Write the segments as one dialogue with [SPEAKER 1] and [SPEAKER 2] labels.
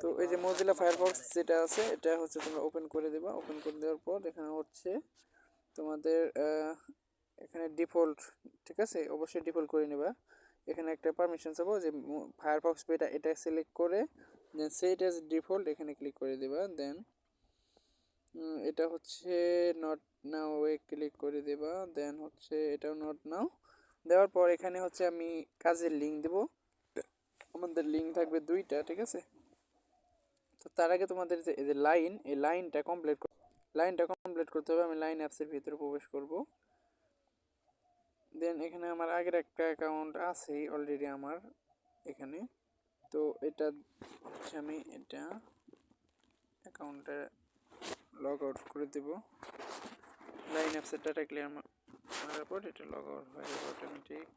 [SPEAKER 1] তো এই যে মোজিলা ফায়ারফক্স যেটা আছে এটা হচ্ছে তোমরা ওপেন করে দেবা। ওপেন করে দেওয়ার পর এখানে হচ্ছে তোমাদের এখানে ডিফল্ট, ঠিক আছে, অবশ্যই ডিফল্ট করে নেবা। এখানে একটা পারমিশন চাবো যে ফায়ারফক্স বেটা, এটা সিলেক্ট করে দেন সেট অ্যাজ ডিফল্ট এখানে ক্লিক করে দেবা। দেন এটা হচ্ছে নট নাও এ ক্লিক করে দেবা। দেন হচ্ছে এটাও নট নাও দেওয়ার পর এখানে হচ্ছে আমি কাজের লিঙ্ক দেব। আমাদের লিঙ্ক থাকবে দুইটা, ঠিক আছে। তো তার আগে তোমাদের যে এই যে লাইন, এই লাইনটা কমপ্লিট করতে হবে। আমি লাইন অ্যাপসের ভিতরে প্রবেশ করব। দেন এখানে আমার আগের একটা অ্যাকাউন্ট আছেই অলরেডি আমার এখানে। তো এটা হচ্ছে আমি এটা অ্যাকাউন্টে লগ আউট করে দেব। লাইন অ্যাপসের ডাটা ক্লিয়ার করার পর এটা লগ আউট হয়ে যাবে অটোমেটিক।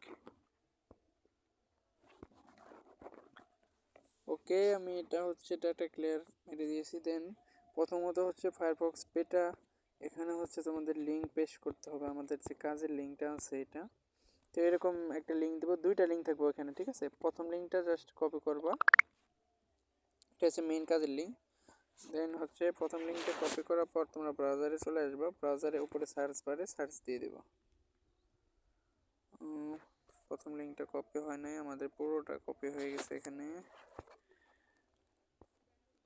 [SPEAKER 1] ওকে, আমি এটা হচ্ছে ডাটা ক্লিয়ার মেরে দিয়েছি। দেন প্রথমত হচ্ছে ফায়ারফক্স বেটা, এখানে হচ্ছে তোমাদের লিঙ্ক পেস্ট করতে হবে। আমাদের যে কাজের লিঙ্কটা আছে এটা, তো এরকম একটা লিঙ্ক দেবো, দুইটা লিঙ্ক থাকবে এখানে, ঠিক আছে। প্রথম লিঙ্কটা জাস্ট কপি করবা, এটা হচ্ছে মেইন কাজের লিঙ্ক। দেন হচ্ছে প্রথম লিঙ্কটা কপি করার পর তোমরা ব্রাউজারে চলে আসবা। ব্রাউজারে উপরে সার্চ বারে সার্চ দিয়ে দেবো। প্রথম লিঙ্কটা কপি হয় নাই, আমাদের পুরোটা কপি হয়ে গেছে। এখানে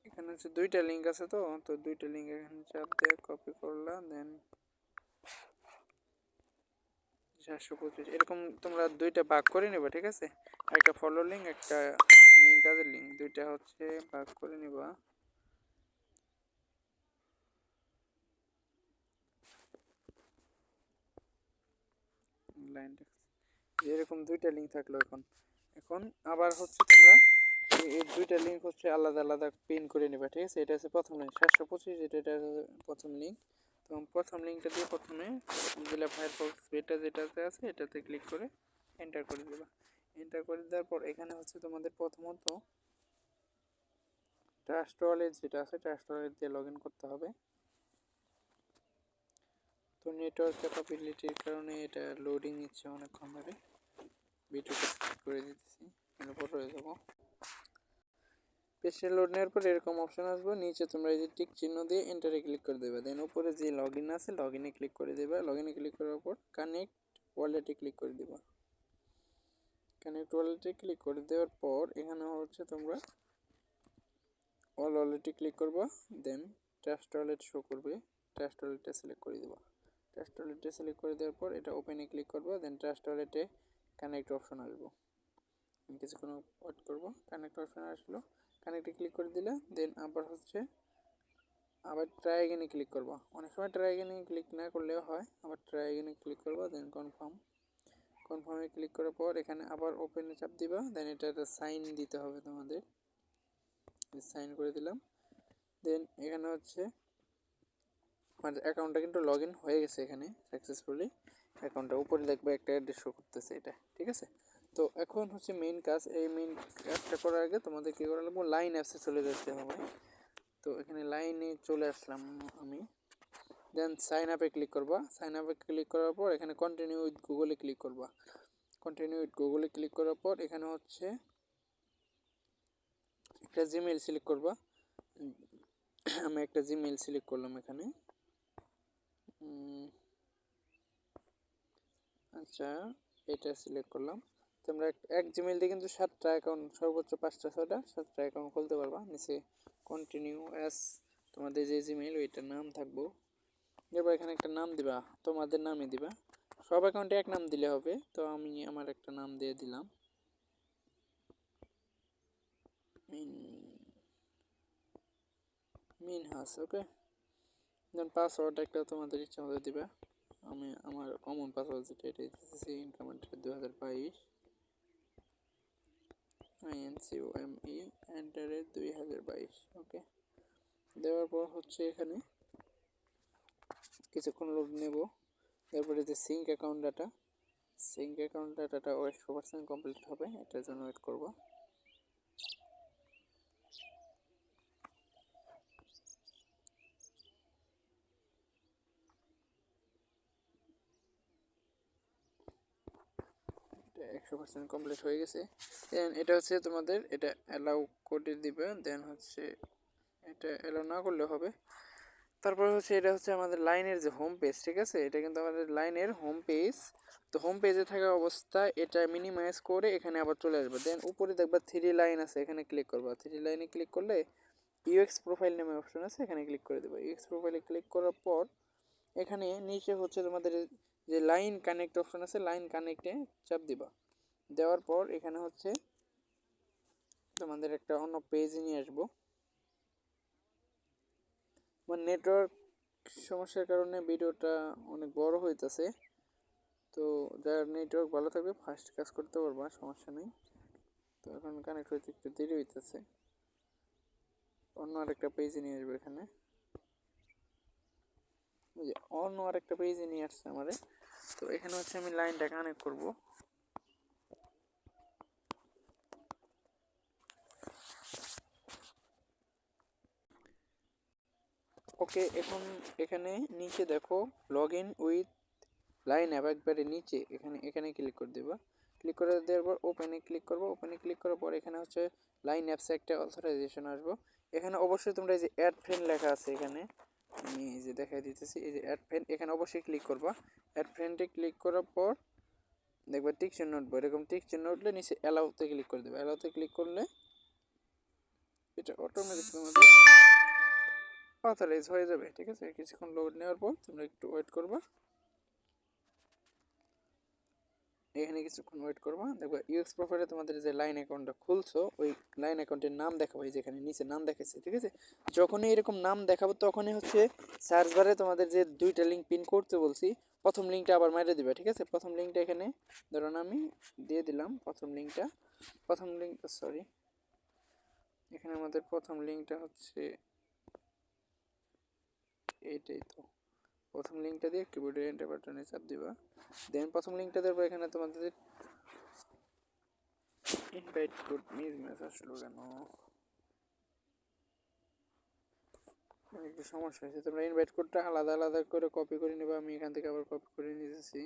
[SPEAKER 1] এখানে হচ্ছে দুইটা লিঙ্ক আছে, তো দুইটা লিঙ্ক এখানে চাপ দিয়ে কপি করলাম। দেন 725 এরকম তোমরা দুইটা ভাগ করে নেবা, ঠিক আছে। একটা ফলো লিঙ্ক, একটা মেইন কাজের লিঙ্ক, দুইটা হচ্ছে ভাগ করে নেবা। লাইনটা এরকম দুইটা লিঙ্ক থাকলো। এখন এখন আবার হচ্ছে তোমরা এই দুইটা লিঙ্ক হচ্ছে আলাদা আলাদা পিন করে নেবা, ঠিক আছে। এটা হচ্ছে প্রথম লিঙ্ক 725, এটা প্রথম লিঙ্ক। তো প্রথম লিঙ্কটা দিয়ে প্রথমে মোজিলা ফায়ারফক্স বেটা যেটাতে আছে এটাতে ক্লিক করে এন্টার করে দেবা। এন্টার করে দেওয়ার পর এখানে হচ্ছে তোমাদের প্রথমত ট্রাস্ট ওয়ালেট যেটা আছে ট্রাস্ট ওয়ালেট দিয়ে লগ ইন করতে হবে। তো নেটওয়ার্ক ক্যাপাবিলিটির কারণে এটা লোডিং নিচ্ছে অনেকক্ষণ ধরে। ভিডিওটা স্কিপ করে দিতেছি, এরপর হয়ে যাব। পেজে লোড নেওয়ার পর এরকম অপশন আসবে, নিচে তোমরা এই যে টিক চিহ্ন দিয়ে এন্টারে ক্লিক করে দেবে। দেন উপরে যে লগ ইন আছে লগ ইনে ক্লিক করে দেবে। লগ ইনে ক্লিক করার পর কানেক্ট ওয়ালেটে ক্লিক করে দেবা। কানেক্ট ওয়ালেটে ক্লিক করে দেওয়ার পর এখানে হচ্ছে তোমরা অল ওয়ালেটে ক্লিক করবা। দেন ট্রাস্ট ওয়ালেট শো করবে, ট্রাস্ট ওয়ালেটটা সিলেক্ট করে দেবা। ট্রাস্ট ওয়ালেটটা সিলেক্ট করে দেওয়ার পর এটা ওপেনে ক্লিক করবা। দেন ট্রাস্ট ওয়ালেটে কানেক্ট অপশন আসবে, কিছুক্ষণ ওয়েট করবো। কানেক্ট অপশন আসলো, কানেক্টে ক্লিক করে দিলে দেন আবার হচ্ছে আবার ট্রাই এগেনে ক্লিক করবা। অনেক সময় ট্রাই এগেনে ক্লিক না করলেও হয়, আবার ট্রাই এগেনে ক্লিক করবা। দেন কনফার্মে ক্লিক করার পর এখানে আবার ওপেনে চাপ দিবা। দেন এটা একটা সাইন দিতে হবে তোমাদের, সাইন করে দিলাম। দেন এখানে হচ্ছে আমার অ্যাকাউন্টটা কিন্তু লগ ইন হয়ে গেছে এখানে সাকসেসফুলি। অ্যাকাউন্টটা উপরে দেখবে একটা অ্যাড্রেস শো করতেছে এটা, ঠিক আছে। তো এখন হচ্ছে মেইন কাজ, এই মেইন কাজটা করার আগে তোমাদের কী করা লাগবে, লাইন অ্যাপসে চলে যেতে হবে। তো এখানে লাইনে চলে আসলাম আমি। দেন সাইন আপে ক্লিক করবা। সাইন আপে ক্লিক করার পর এখানে কন্টিনিউ উইথ গুগলে ক্লিক করবা। কন্টিনিউ উইথ গুগলে ক্লিক করার পর এখানে হচ্ছে একটা জিমেইল সিলেক্ট করবা। আমি একটা জিমেইল সিলেক্ট করলাম এখানে। আচ্ছা, এটা সিলেক্ট করলাম। তোমরা এক জিমেইল দিয়ে কিন্তু 7টা অ্যাকাউন্ট, সর্বোচ্চ 5টা 6টা 7টা অ্যাকাউন্ট খুলতে পারবা। নিচে কন্টিনিউ অ্যাস তোমাদের যে জিমেইল ওইটার নাম থাকবো। এবার এখানে একটা নাম দিবা, তোমাদের নামই দিবা। সব অ্যাকাউন্টে এক নাম দিলে হবে, তো আমি আমার একটা নাম দিয়ে দিলাম মিনহাস। ওকে, দেন পাসওয়ার্ড একটা তোমাদের ইচ্ছা মতো দিবা। আমি আমার কমন পাসওয়ার্ড যেটা এটা দিতেছি ইনকামেন্ট 2022 INCOME এন্টারে 2022। ওকে, দেওয়ার পর হচ্ছে এখানে কিছুক্ষণ লোড নেব। তারপরে যে সিঙ্ক অ্যাকাউন্ট ডাটাটা 100% কমপ্লিট হবে, এটার জন্য ওয়েট করব। এটা 100% কমপ্লিট হয়ে গেছে। দেন এটা হচ্ছে তোমাদের এটা অ্যালাউ করে দিবে। দেন হচ্ছে এটা অ্যালাউ না করলে হবে। তারপর হচ্ছে এটা হচ্ছে আমাদের লাইনের যে হোম পেজ, ঠিক আছে, এটা কিন্তু আমাদের লাইনের হোম পেজ। তো হোম পেজে থাকা অবস্থায় এটা মিনিমাইজ করে এখানে আবার চলে আসবে। দেন উপরে দেখবা 3 লাইন আছে, এখানে ক্লিক করবা। 3 লাইনে ক্লিক করলে ইউএক্স প্রোফাইল নামে অপশন আছে, এখানে ক্লিক করে দেবা। ইউএক্স প্রোফাইলে ক্লিক করার পর এখানে নিচে হচ্ছে তোমাদের যে লাইন কানেক্ট অপশন আছে, লাইন কানেক্টে চাপ দিবা। দেওয়ার পর এখানে হচ্ছে তোমাদের একটা অন্য পেজে নিয়ে আসবো। আমার নেটওয়ার্ক সমস্যার কারণে ভিডিওটা অনেক বড় হইতেছে। তো যার নেটওয়ার্ক ভালো থাকবে ফাস্ট কাজ করতে পারবা, সমস্যা নেই। তো এখন কানেক্ট হইতে একটু দেরি হইতেছে। অন্য আরেকটা পেজে নিয়ে আসবো। এখানে অন্য আরেকটা পেজে নিয়ে আসছে আমাদের। তো এখানে হচ্ছে আমি লাইনটা কানেক্ট করব। ওকে, এখন এখানে নিচে দেখো log in with line app, একবারে নিচে এখানে এখানে ক্লিক করে দেবা। ক্লিক করে দেওয়ার পর ওপেনে ক্লিক করবো। ওপেনে ক্লিক করার পর এখানে হচ্ছে লাইন অ্যাপসে একটা অথরাইজেশন আসবো। এখানে অবশ্যই তোমরা এই যে অ্যাড ফ্রেন্ড লেখা আছে, এখানে আমি এই যে দেখাই দিতেছি, এই যে অ্যাড ফ্রেন্ড, এখানে অবশ্যই ক্লিক করবা। অ্যাড ফ্রেন্ডে ক্লিক করার পর দেখবা টিক চিহ্ন উঠবে। এরকম টিক চিহ্ন উঠলে নিচে অ্যালাউতে ক্লিক করে দেবে। অ্যালাউতে ক্লিক করলে এটা অটোমেটিক তোমাদের অথরাইজ হয়ে যাবে, ঠিক আছে। কিছুক্ষণ লোড নেওয়ার পর তোমরা একটু ওয়েট করবা। এখানে কিছুক্ষণ ওয়েট করবা। দেখো ইউএক্স প্রোফাইলে তোমাদের যে লাইন অ্যাকাউন্টটা খুলছো ওই লাইন অ্যাকাউন্টের নাম দেখাবো, এই যেখানে নিচে নাম দেখাচ্ছে, ঠিক আছে। যখনই এরকম নাম দেখাবো তখনই হচ্ছে সার্চ বারে তোমাদের যে দুইটা লিঙ্ক পিন করতে বলছি, প্রথম লিঙ্কটা আবার মেরে দিবে, ঠিক আছে। প্রথম লিঙ্কটা এখানে ধরুন আমি দিয়ে দিলাম প্রথম লিঙ্কটা। প্রথম লিঙ্ক সরি, এখানে আমাদের প্রথম লিঙ্কটা হচ্ছে এইটাই। তো প্রথম লিঙ্কটা দিয়ে কিবোর্ডের এন্টার বাটনে চাপ দিবা। দেন প্রথম লিঙ্কটা দেবো। এখানে তোমাদের ইনভাইট কোড মিস আসলো কেন, একটু সমস্যা হয়েছে। তোমরা ইনভাইট কোডটা আলাদা আলাদা করে কপি করে নেবা। আমি এখান থেকে আবার কপি করে নিয়েছি,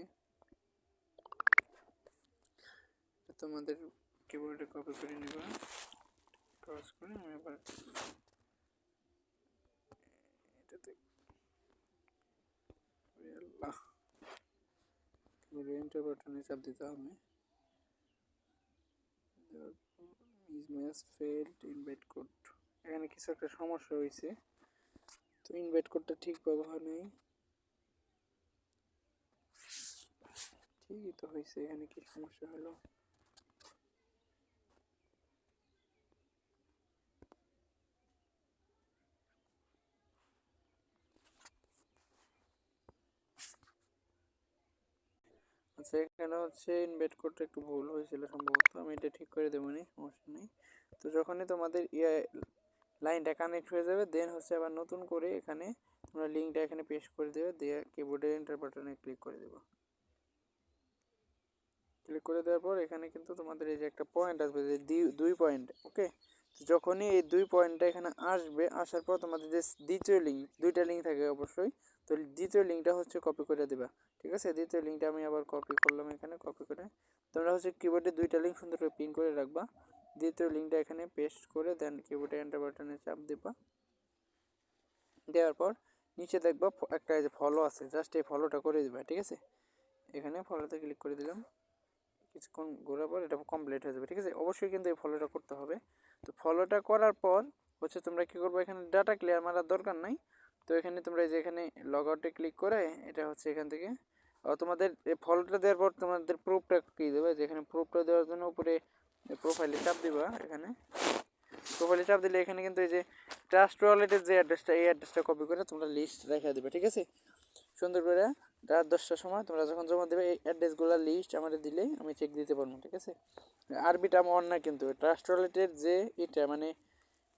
[SPEAKER 1] তোমাদের কিবোর্ডে কপি করে নেবা। ক্রস করে আমি আবার এটাতে কিবোর্ডে এন্টার বাটনে চাপ দিতে হবে। মিস ফেলড ইনভাইট কোড, এখানে কিছু একটা সমস্যা হয়েছে। তো ইনভাইট কোডটা ঠিক ব্যবহার নেই, ঠিকই তো হয়েছে। এখানে কি সমস্যা হলো? আচ্ছা, এখানে হচ্ছে ইনভাইট কোডটা একটু ভুল হয়েছিল সম্ভবত, আমি এটা ঠিক করে দেবো, নি সমস্যা নেই। তো যখনই তোমাদের লাইনটা কানেক্ট হয়ে যাবে দেন হচ্ছে আবার নতুন করে এখানে তোমরা লিঙ্কটা এখানে পেস্ট করে দেবে, দিয়ে কিবোর্ডে এন্টার বাটনে ক্লিক করে দেবো। ক্লিক করে দেওয়ার পর এখানে কিন্তু তোমাদের এই যে একটা পয়েন্ট আসবে, যে 2 পয়েন্ট, ওকে। যখনই এই 2 পয়েন্টটা এখানে আসবে, আসার পর তোমাদের যে দ্বিতীয় লিঙ্ক, দুইটা লিঙ্ক থাকে অবশ্যই, তো দ্বিতীয় লিঙ্কটা হচ্ছে কপি করে দেবা, ঠিক আছে। দ্বিতীয় লিঙ্কটা আমি আবার কপি করলাম, এখানে কপি করে তোমরা হচ্ছে কিবোর্ডে দুইটা লিঙ্ক সুন্দর করে পিন করে রাখবা। দ্বিতীয় লিঙ্কটা এখানে পেস্ট করে দেন কিবোর্ডে এন্টার বাটনে চাপ দেবা। দেওয়ার পর নিচে দেখবা একটা এই যে ফলো আছে, জাস্ট এই ফলোটা করে দিবা, ঠিক আছে। এখানে ফলোতে ক্লিক করে দিলাম। কিছুক্ষণ ঘোরার পর এটা কমপ্লিট হয়ে যাবে, ঠিক আছে। অবশ্যই কিন্তু এই ফলোটা করতে হবে। তো ফলোটা করার পর হচ্ছে তোমরা কী করবো, এখানে ডাটা ক্লিয়ার মারার দরকার নাই। তো এখানে তোমরা এই যে এখানে লগ আউটে ক্লিক করে এটা হচ্ছে এখান থেকে তোমাদের এই ফলোটা দেওয়ার পর তোমাদের প্রুফটা কী দেবে, যেখানে প্রুফটা দেওয়ার জন্য উপরে প্রোফাইলে চাপ দিবা। এখানে প্রোফাইলে চাপ দিলে এখানে কিন্তু এই যে ট্রাস্ট ওয়ালেটের যে অ্যাড্রেসটা, এই অ্যাড্রেসটা কপি করে তোমরা লিস্ট রেখে দেবে, ঠিক আছে। সুন্দর করে রাত 10টার সময় তোমরা যখন জমা দেবে এই অ্যাড্রেসগুলো লিস্ট আমাদের দিলে আমি চেক দিতে পারবো, ঠিক আছে। আরবিটা আমার না, কিন্তু ট্রাস্ট ওয়ালেটের যে এটা মানে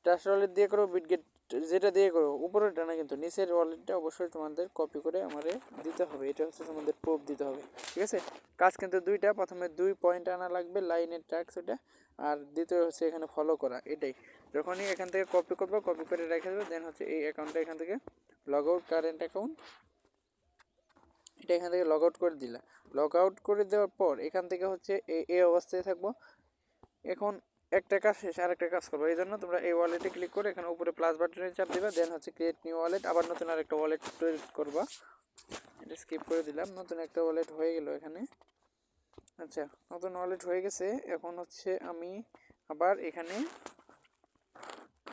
[SPEAKER 1] ট্রাস্ট ওয়ালেট দিয়ে করো, বিটগেট যেটা দিয়ে করো, উপরেরটা না কিন্তু নিচের ওয়ালেটটা অবশ্যই তোমাদের কপি করে আমাদের দিতে হবে। এটা হচ্ছে তোমাদের প্রুফ দিতে হবে, ঠিক আছে। কাজ কিন্তু দুইটা, প্রথমে 2 পয়েন্ট আনা লাগবে লাইনের ট্যাক্স এটা, আর দ্বিতীয় হচ্ছে এখানে ফলো করা। এটাই যখনই এখান থেকে কপি করবো, কপি করে রেখে দেবে, দেন হচ্ছে এই অ্যাকাউন্টটা এখান থেকে লগ আউট কারেন্ট অ্যাকাউন্ট, এটা এখান থেকে লগ আউট করে দিলা। লগ আউট করে দেওয়ার পর এখান থেকে হচ্ছে এই অবস্থায় থাকবো। এখন একটা কাজ শেষ, আরেকটা কাজ করবো। এই জন্য তোমরা এই ওয়ালেটে ক্লিক করে এখানে উপরে প্লাস বাটনে চাপ দিবা, দেন হচ্ছে ক্রিয়েট নিউ ওয়ালেট, আবার নতুন আরেকটা ওয়ালেট তৈরি করবা। এটা স্কিপ করে দিলাম, নতুন একটা ওয়ালেট হয়ে গেল এখানে। আচ্ছা, নতুন ওয়ালেট হয়ে গেছে। এখন হচ্ছে আমি আবার এখানে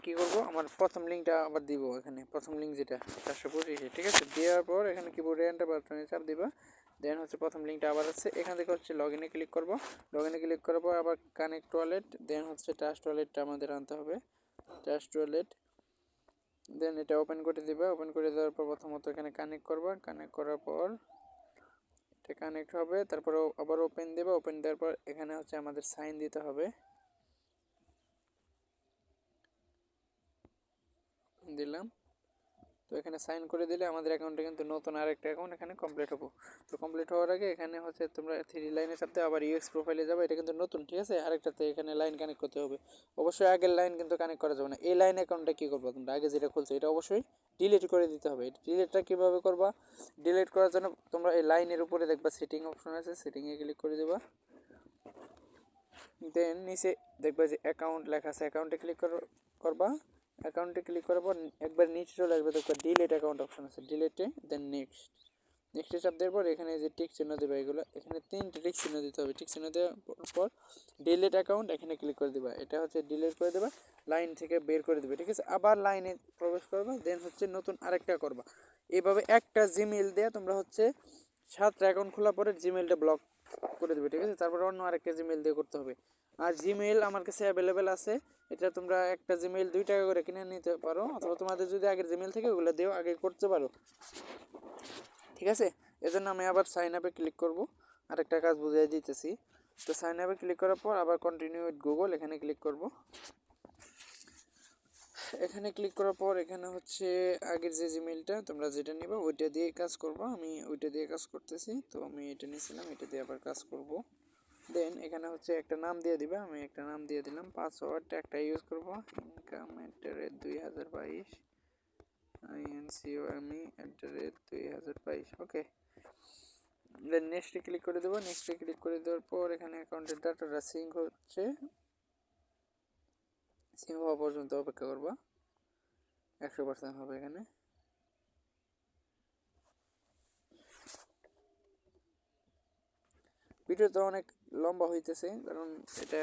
[SPEAKER 1] কি করব, আমার প্রথম লিঙ্কটা আবার দিব এখানে, প্রথম লিঙ্ক যেটা 425, ঠিক আছে। দেওয়ার পর এখানে কিবোর্ডে এন্টার বাটনে চাপ দিবা, দেন হচ্ছে প্রথম লিঙ্কটা আবার আছে, এখান থেকে হচ্ছে লগ ইনে ক্লিক করব। লগ ইনে ক্লিক করার পর আবার কানেক্ট ওয়ালেট, দেন হচ্ছে ট্রাস্ট ওয়ালেটটা আমাদের আনতে হবে, ট্রাস্ট ওয়ালেট। দেন এটা ওপেন করে দিবা, ওপেন করে দেওয়ার পর প্রথমত এখানে কানেক্ট করবা, কানেক্ট করার পর এটা কানেক্ট হবে, তারপর আবার ওপেন দেবা, ওপেন দেওয়ার পর এখানে হচ্ছে আমাদের সাইন দিতে হবে, দিলাম। তো এখানে সাইন করে দিলে আমাদের অ্যাকাউন্টে কিন্তু নতুন আরেকটা অ্যাকাউন্ট এখানে কমপ্লিট হবো। তো কমপ্লিট হওয়ার আগে এখানে হচ্ছে তোমরা 3 লাইনের সাথে আবার ইউএক্স প্রোফাইলে যাবে, এটা কিন্তু নতুন, ঠিক আছে। আরেকটাতে এখানে লাইন কানেক্ট করতে হবে, অবশ্যই আগের লাইন কিন্তু কানেক্ট করা যাবে না। এই লাইন অ্যাকাউন্টটা কী করবো, তোমরা আগে যেটা খুলছো এটা অবশ্যই ডিলিট করে দিতে হবে। ডিলিটটা কীভাবে করবা, ডিলিট করার জন্য তোমরা এই লাইনের উপরে দেখবা সেটিং অপশন আছে, সেটিংয়ে ক্লিক করে দেবা। দেন নিচে দেখবা যে অ্যাকাউন্ট লেখা আছে, অ্যাকাউন্টে ক্লিক করবা। অ্যাকাউন্টে ক্লিক করার পর একবার নিচে চলে আসবে, দেখবা ডিলিট অ্যাকাউন্ট অপশন আছে, ডিলিটে দেন নেক্সটে চাপ দেওয়ার পর এখানে যে টিক চিহ্ন দেবে, এগুলো এখানে 3টে টিক চিহ্ন দিতে হবে। টিক চিহ্ন দেওয়ার পর ডিলিট অ্যাকাউন্ট এখানে ক্লিক করে দেবা, এটা হচ্ছে ডিলিট করে দেবা, লাইন থেকে বের করে দেবে, ঠিক আছে। আবার লাইনে প্রবেশ করবা, দেন হচ্ছে নতুন আরেকটা করবা। এইভাবে একটা জিমেইল দিয়ে তোমরা হচ্ছে 7টা অ্যাকাউন্ট খোলার পরে জিমেইলটা ব্লক করে দেবে, ঠিক আছে। তারপরে অন্য আরেকটা জিমেইল দিয়ে করতে হবে। আর জিমেইল আমার কাছে অ্যাভেলেবেল আছে, এটা তোমরা একটা জিমেইল 2 টাকা করে কিনে নিতে পারো, অথবা তোমাদের যদি আগের জিমেইল থেকে ওগুলো দিয়েও আগে করতে পারো, ঠিক আছে। এজন্য আমি আবার সাইন আপে ক্লিক করব, আরেকটা কাজ বুঝিয়ে দিতেছি। তো সাইন আপে ক্লিক করার পর আবার কন্টিনিউ উইথ গুগল এখানে ক্লিক করব। এখানে ক্লিক করার পর এখানে হচ্ছে আগের যে জিমেইলটা তোমরা যেটা নিবা ওইটা দিয়ে কাজ করবা, আমি ওইটা দিয়ে কাজ করতেছি। তো আমি এটা নিয়েছিলাম, এটা দিয়ে আবার কাজ করব। দেন এখানে হচ্ছে একটা নাম দিয়ে দিবা, আমি একটা নাম দিয়ে দিলাম, পাসওয়ার্ডটা একটা ইউজ করব, income@2022 income@2022, ওকে। দেন নেক্সটে ক্লিক করে দেবো, নেক্সটে ক্লিক করে দেওয়ার পর এখানে অ্যাকাউন্টের ডাটাটা সিঙ্ক হচ্ছে, সিঙ্ক হওয়া পর্যন্ত অপেক্ষা করবা, 100% হবে এখানে। ভিডিও তো অনেক লম্বা হইতেছে, কারণ এটা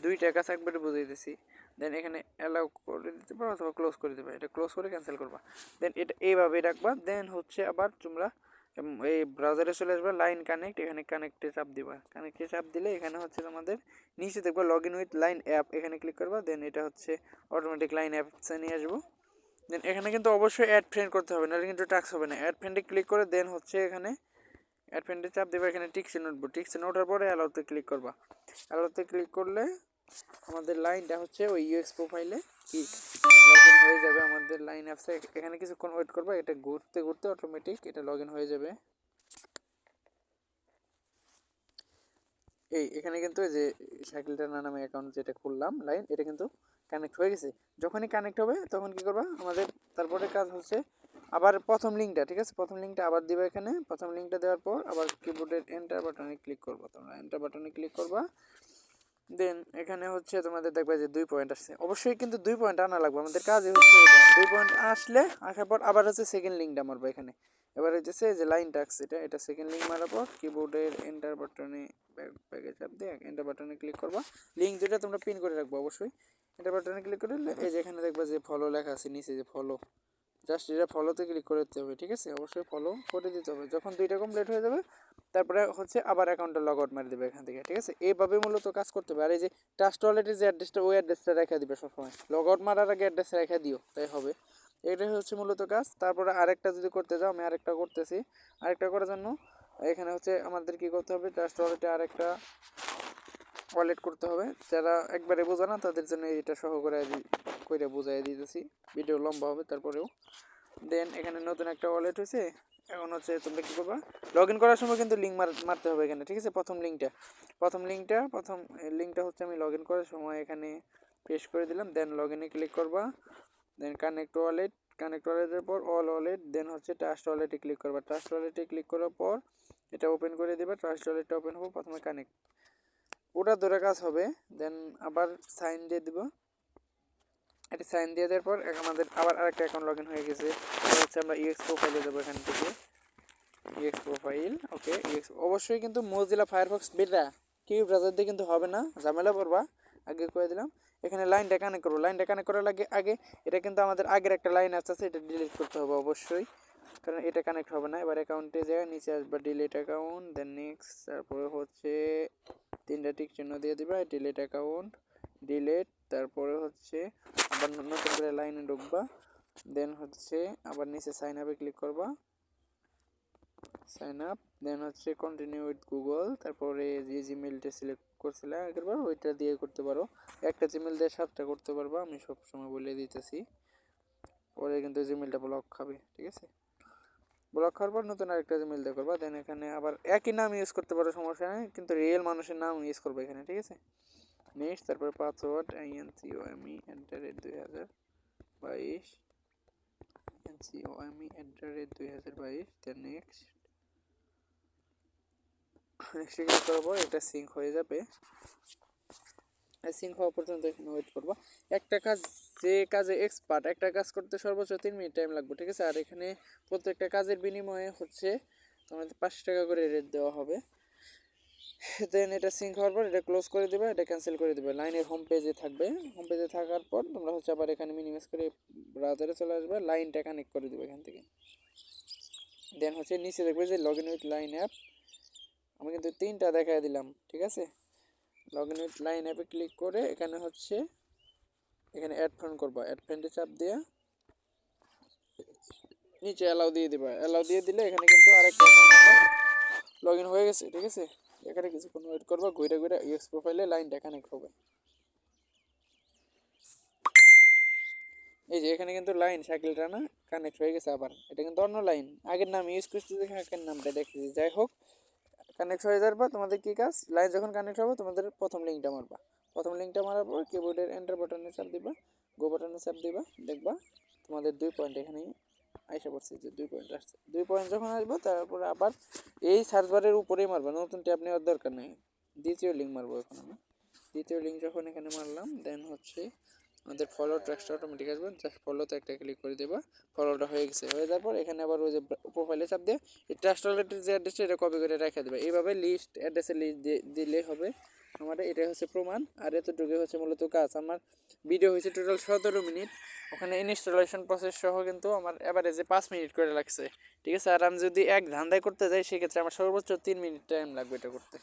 [SPEAKER 1] 2টা কাজ একবারে বুঝাইতেছি। দেন এখানে অ্যালাউ করে দিতে পারো অথবা ক্লোজ করে দেবে, এটা ক্লোজ করে ক্যান্সেল করবা। দেন এটা এইভাবে রাখবা। দেন হচ্ছে আবার তোমরা এই ব্রাউজারে চলে আসবে, লাইন কানেক্ট, এখানে কানেক্টে চাপ দিবা। কানেক্টে চাপ দিলে এখানে হচ্ছে তোমাদের নিচে দেখবা log in with line app, এখানে ক্লিক করবা। দেন এটা হচ্ছে অটোমেটিক লাইন অ্যাপসে নিয়ে আসবো। দেন এখানে কিন্তু অবশ্যই অ্যাড ফ্রেন্ড করতে হবে, নাহলে কিন্তু টাস্ক হবে না। অ্যাড ফ্রেন্ডে ক্লিক করে দেন হচ্ছে এখানে অ্যাড ফ্রেন্ডে চাপ দেবে, এখানে টিক চিহ্ন উঠবো, টিক চিহ্ন ওঠার পরে অ্যালাউতে ক্লিক করবা। অ্যালাউতে ক্লিক করলে আমাদের লাইনটা হচ্ছে ওই ইউএক্স প্রোফাইলে কি লগ ইন হয়ে যাবে। আমাদের লাইন অ্যাপসে এখানে কিছুক্ষণ ওয়েট করবা, এটা ঘুরতে ঘুরতে অটোমেটিক এটা লগ ইন হয়ে যাবে। এখানে কিন্তু এই যে শাকিল টানা নামে অ্যাকাউন্ট যেটা খুললাম লাইন, এটা কিন্তু কানেক্ট হয়ে গেছে। যখনই কানেক্ট হবে তখন কি করবা, আমাদের তারপরে কাজ হচ্ছে আবার প্রথম লিঙ্কটা, ঠিক আছে, প্রথম লিঙ্কটা আবার দিবা। এখানে প্রথম লিঙ্কটা দেওয়ার পর আবার কিবোর্ডের এন্টার বাটনে ক্লিক করবা, তোমরা এন্টার বাটনে ক্লিক করবা। দেন এখানে হচ্ছে তোমাদের দেখবা যে 2 পয়েন্ট আসছে, অবশ্যই কিন্তু 2 পয়েন্ট আনা লাগবে, আমাদের কাজই হচ্ছে এটা। 2 পয়েন্ট আসলে আসার পর আবার হচ্ছে সেকেন্ড লিঙ্কটা মারবা এখানে। এবার হচ্ছে যে লাইন টাক্স, এটা সেকেন্ড লিঙ্ক মারার পর কিবোর্ডের এন্টার বাটনে ব্যাগে চাপ দিয়ে এন্টার বাটনে ক্লিক করবা। লিঙ্ক দুটো তোমরা পিন করে রাখবো অবশ্যই। এন্টার বাটনে ক্লিক করলে এই যে এখানে দেখবা যে ফলো লেখা আছে নিচে, যে ফলো, জাস্ট এটা ফলোতে ক্লিক করে দিতে হবে, ঠিক আছে। অবশ্যই ফলো করে দিতে হবে। যখন 2টা কমপ্লিট হয়ে যাবে তারপরে হচ্ছে আবার অ্যাকাউন্টটা লগ আউট মারি দেবে এখান থেকে, ঠিক আছে। এইভাবে মূলত কাজ করতে হবে। আর এই যে ট্রাস্ট ওয়ালেটের যে অ্যাড্রেসটা, ওই অ্যাড্রেসটা রেখে দিবে সবসময়, লগ আউট মারার আগে অ্যাড্রেস রেখে দিও, তাই হবে। এটাই হচ্ছে মূলত কাজ। তারপরে আরেকটা যদি করতে যাও, আমি আরেকটা করতেছি। আরেকটা করার জন্য এখানে হচ্ছে আমাদের কি করতে হবে, ট্রাস্ট ওয়ালেটে আরেকটা ওয়ালেট করতে হবে। যারা একবারে বোঝে না তাদের জন্য এটা সহ করে বুঝাই দিতেছি, ভিডিও লম্বা হবে তারপরেও। দেন এখানে নতুন একটা ওয়ালেট হয়েছে। এখন হচ্ছে তোমরা কী করবা, লগ ইন করার সময় কিন্তু লিঙ্ক মারতে হবে এখানে, ঠিক আছে। প্রথম লিঙ্কটা হচ্ছে আমি লগ ইন করার সময় এখানে পেস্ট করে দিলাম। দেন লগ ইনে ক্লিক করবা, দেন কানেক্ট ওয়ালেট, কানেক্ট ওয়ালেটের পর অল ওয়ালেট, দেন হচ্ছে ট্রাস্ট ওয়ালেটে ক্লিক করবা। ট্রাস্ট ওয়ালেটে ক্লিক করার পর এটা ওপেন করে দেবা। ট্রাস্ট ওয়ালেটটা ওপেন হবে, প্রথমে কানেক্ট ওটা ধরে কাজ হবে। দেন আবার সাইন দিয়ে দিব। এটা সাইন দিয়ে দেওয়ার পর আমাদের আবার আরেকটা অ্যাকাউন্ট লগ ইন হয়ে গেছে। এটা হচ্ছে আমরা ইউএক্স প্রোফাইলে যাবো, এখান থেকে ইউএক্স প্রোফাইল। ওকে, ইউএক্স অবশ্যই কিন্তু মোজিলা ফায়ারফক্স বেটা কিউ ব্রাউজার দিয়ে কিন্তু হবে না, ঝামেলা পড়বা। আগে করে দিলাম। এখানে লাইনটা কানেক্ট করবো। লাইনটা কানেক্ট করার আগে এটা কিন্তু আমাদের আগের একটা লাইন আছে, এটা ডিলিট করতে হবে অবশ্যই, কারণ এটা কানেক্ট হবে না। এবার অ্যাকাউন্টে যায় নিচে আসবা, ডিলিট অ্যাকাউন্ট, দেন নেক্সট, তারপরে হচ্ছে 3টা টিক চিহ্ন দিয়ে দিবা, ডিলিট অ্যাকাউন্ট, ডিলিট, তারপরে হচ্ছে আবার নতুন করে লাইনে ঢুকবা, দেন হচ্ছে আবার নিচে সাইন আপে ক্লিক করবা, সাইন আপ, দেন হচ্ছে কন্টিনিউ উইথ গুগল, তারপরে যে জিমেলটা সিলেক্ট করছিলে আগেরবার ওইটা দিয়ে করতে পারো। একটা জিমেল দিয়ে 7টা করতে পারবা, আমি সবসময় বলে দিতেছি, পরে কিন্তু জিমেলটা ব্লক খাবে, ঠিক আছে। ব্লক খাওয়ার পর নতুন আরেকটা জিমেল দিয়ে করবা। দেন এখানে আবার একই নাম ইউজ করতে পারো, সমস্যা নেই, কিন্তু রিয়েল মানুষের নাম ইউজ করবে এখানে, ঠিক আছে। নেক্সট, তারপরে পাসওয়ার্ড INCOME@2022, INCOME@2022, দেন নেক্সট ক্লিক করার পর এটা সিঙ্ক হয়ে যাবে। সিঙ্ক হওয়া পর্যন্ত এখানে ওয়েট করবা। একটা কাজ, যে কাজে এক্সপার্ট, একটা কাজ করতে সর্বোচ্চ 3 মিনিট টাইম লাগবে, ঠিক আছে। আর এখানে প্রত্যেকটা কাজের বিনিময়ে হচ্ছে তোমাদের 5 টাকা করে রেট দেওয়া হবে। দেন এটা সিঙ্ক হওয়ার পর এটা ক্লোজ করে দেবে, এটা ক্যান্সেল করে দেবে। লাইনের হোম পেজে থাকবে। হোম পেজে থাকার পর তোমরা হচ্ছে আবার এখানে মিনিমাইজ করে ব্রাউজারে চলে আসবে, লাইনটা কানেক্ট করে দেবে এখান থেকে। দেন হচ্ছে নিচে দেখবে যে log in with line app, আমি কিন্তু 3টা দেখাই দিলাম, ঠিক আছে। লগ ইন উইথ লাইন অ্যাপে ক্লিক করে এখানে হচ্ছে এখানে অ্যাড ফ্রেন্ড করবা, অ্যাড ফ্রেন্ডে চাপ দিয়ে নিচে অ্যালাউ দিয়ে দিবা। অ্যালাউ দিয়ে দিলে এখানে কিন্তু আরেকটা লগ ইন হয়ে গেছে, ঠিক আছে। এখানে কিছুক্ষণ ওয়েট করবা, ঘুরে ঘুরে ইউএক্স প্রোফাইলে লাইনটা কানেক্ট হবে। এই যে এখানে কিন্তু লাইন শাকিল রানা কানেক্ট হয়ে গেছে। আবার এটা কিন্তু অন্য লাইন, আগের নাম ইউজ করতে দেখে আগের নামটা দেখতেছি। যাই হোক, কানেক্ট হয়ে যাওয়ার পর তোমাদের কী কাজ, লাইন যখন কানেক্ট হবে তোমাদের প্রথম লিঙ্কটা মারবা। প্রথম লিঙ্কটা মারার পর কিবোর্ডের এন্টার বাটনে চাপ দিবা, গো বাটনে চাপ দিবা, দেখবা তোমাদের 2 পয়েন্ট এখানেই আইসা পড়ছে, যে 2 পয়েন্ট আসছে। 2 পয়েন্ট যখন আসবে তারপরে আবার এই সার্চ বারের উপরেই মারবা, নতুন ট্যাব নেওয়ার দরকার নেই। দ্বিতীয় লিঙ্ক মারবো এখন আমি। দ্বিতীয় লিঙ্ক যখন এখানে মারলাম, দেন হচ্ছে আমাদের ফলো ট্র্যাকটা অটোমেটিক আসবে, জাস্ট ফলোতে একটা ক্লিক করে দেবা। ফলোটা হয়ে গেছে। হয়ে যাওয়ার পর এখানে আবার ওই যে প্রোফাইলে চাপ দিয়ে এই ট্রাস্ট ওয়ালেটের যে অ্যাড্রেসটা এটা কপি করে রেখে দেবে। এইভাবে লিস্ট অ্যাড্রেসের লিস্ট দিলে হবে। আমাদের এটাই হচ্ছে প্রমাণ। আর এতটুকু হচ্ছে মূলত কাজ। আমার ভিডিও হয়েছে টোটাল 17 মিনিট, ওখানে ইনস্টলেশন প্রসেস সহ কিন্তু আমার অ্যাভারেজে 5 মিনিট করে লাগছে, ঠিক আছে। আর আমি যদি এক ধান্দায় করতে যাই সেক্ষেত্রে আমার সর্বোচ্চ 3 মিনিট টাইম লাগবে এটা করতে।